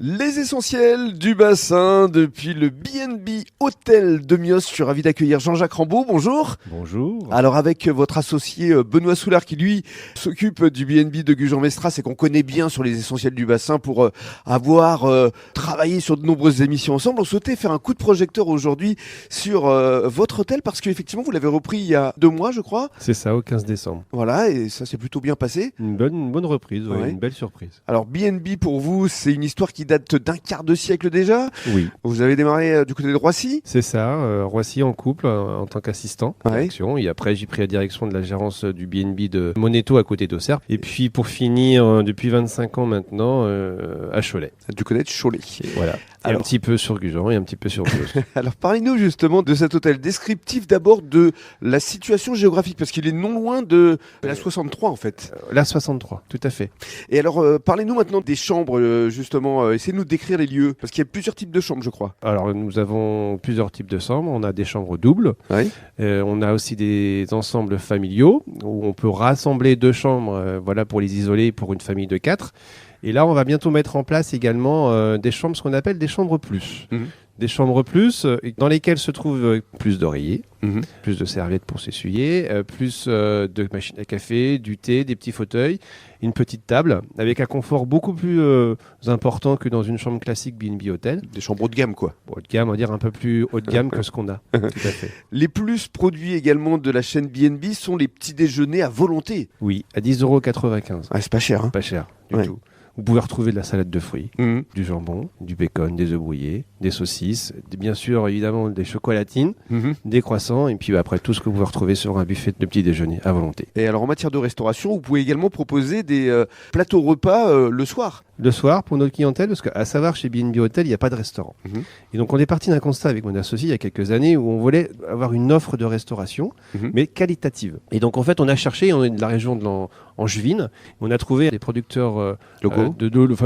Les essentiels du bassin depuis le B&B Hôtel de Mios. Je suis ravi d'accueillir Jean-Jacques Rambaud. Bonjour. Bonjour. Alors avec votre associé Benoît Soulard qui lui s'occupe du B&B de Gujan-Mestras et qu'on connaît bien sur les essentiels du bassin pour avoir travaillé sur de nombreuses émissions ensemble, on souhaitait faire un coup de projecteur aujourd'hui sur votre hôtel parce qu'effectivement vous l'avez repris il y a 2 mois je crois. C'est ça, au 15 décembre. Voilà, et ça s'est plutôt bien passé. Une bonne reprise, Ouais. une belle surprise. Alors B&B pour vous c'est une histoire qui date d'un quart de siècle déjà. Oui. Vous avez démarré du côté de Roissy. C'est ça, Roissy en couple en tant qu'assistant Ouais. direction. Et après, j'ai pris la direction de la gérance du B&B de Moneto à côté d'Auxerre. Et puis pour finir, depuis 25 ans maintenant, à Cholet. Du côté de Cholet. Voilà. Et Alors- un petit peu sur Gujan et un petit peu sur Mios. Alors parlez-nous justement de cet hôtel, descriptif d'abord de la situation géographique, parce qu'il est non loin de la 63 en fait. La 63, tout à fait. Et alors parlez-nous maintenant des chambres, justement, essayez de nous décrire les lieux, parce qu'il y a plusieurs types de chambres je crois. Alors nous avons plusieurs types de chambres. On a des chambres doubles. Oui. On a aussi des ensembles familiaux où on peut rassembler 2 chambres voilà, pour les isoler pour une famille de 4. Et là, on va bientôt mettre en place également des chambres, ce qu'on appelle des chambres plus. Mhm. Des chambres plus dans lesquelles se trouvent plus d'oreillers, plus de serviettes pour s'essuyer, plus de machines à café, du thé, des petits fauteuils, une petite table avec un confort beaucoup plus important que dans une chambre classique B&B Hôtel. Des chambres haut de gamme quoi. Haut de gamme, on va dire un peu plus haut de gamme que ce qu'on a. Tout à fait. Les plus produits également de la chaîne B&B sont les petits déjeuners à volonté. Oui, à 10,95 €. Ah, c'est pas cher hein. Pas cher du Ouais. tout. Vous pouvez retrouver de la salade de fruits, Mhm. du jambon, du bacon, des œufs brouillés, des saucisses, bien sûr évidemment des chocolatines, Mhm. des croissants et puis après tout ce que vous pouvez retrouver sur un buffet de petit déjeuner à volonté. Et alors en matière de restauration, vous pouvez également proposer des plateaux repas le soir. Le soir pour notre clientèle, parce qu'à savoir chez B&B Hôtel, il n'y a pas de restaurant. Mhm. Et donc on est parti d'un constat avec mon associé il y a quelques années où on voulait avoir une offre de restauration, Mhm. mais qualitative. Et donc en fait on a cherché, on est de la région de Angevine, on a trouvé des producteurs Locaux.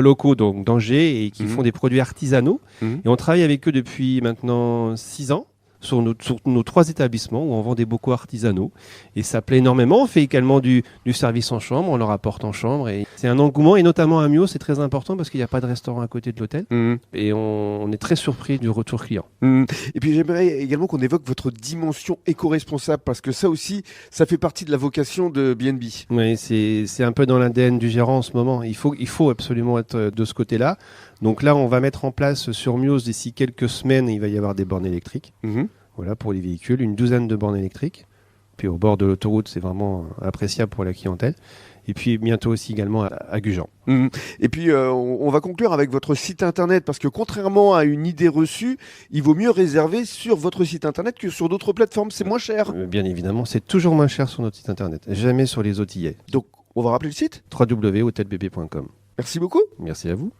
locaux donc d'Angers et qui Mhm. font des produits artisanaux. Mhm. Et on travaille avec eux depuis maintenant 6 ans. Sur nos 3 établissements où on vend des bocaux artisanaux. Et ça plaît énormément. On fait également du service en chambre, on leur apporte en chambre. Et c'est un engouement, et notamment à Mios, c'est très important parce qu'il n'y a pas de restaurant à côté de l'hôtel. Mhm. Et on est très surpris du retour client. Mhm. Et puis j'aimerais également qu'on évoque votre dimension éco-responsable, parce que ça aussi, ça fait partie de la vocation de B&B. Oui, c'est un peu dans l'ADN du gérant en ce moment. Il faut absolument être de ce côté-là. Donc là, on va mettre en place sur Mios d'ici quelques semaines, il va y avoir des bornes électriques. Mhm. Voilà, pour les véhicules, une douzaine de bornes électriques. Puis au bord de l'autoroute, c'est vraiment appréciable pour la clientèle. Et puis bientôt aussi également à Gujan. Mhm. Et puis on va conclure avec votre site internet, parce que contrairement à une idée reçue, il vaut mieux réserver sur votre site internet que sur d'autres plateformes, c'est moins cher. Bien évidemment, c'est toujours moins cher sur notre site internet, jamais sur les OTA. Donc on va rappeler le site. www.hotelbb.com. Merci beaucoup. Merci à vous.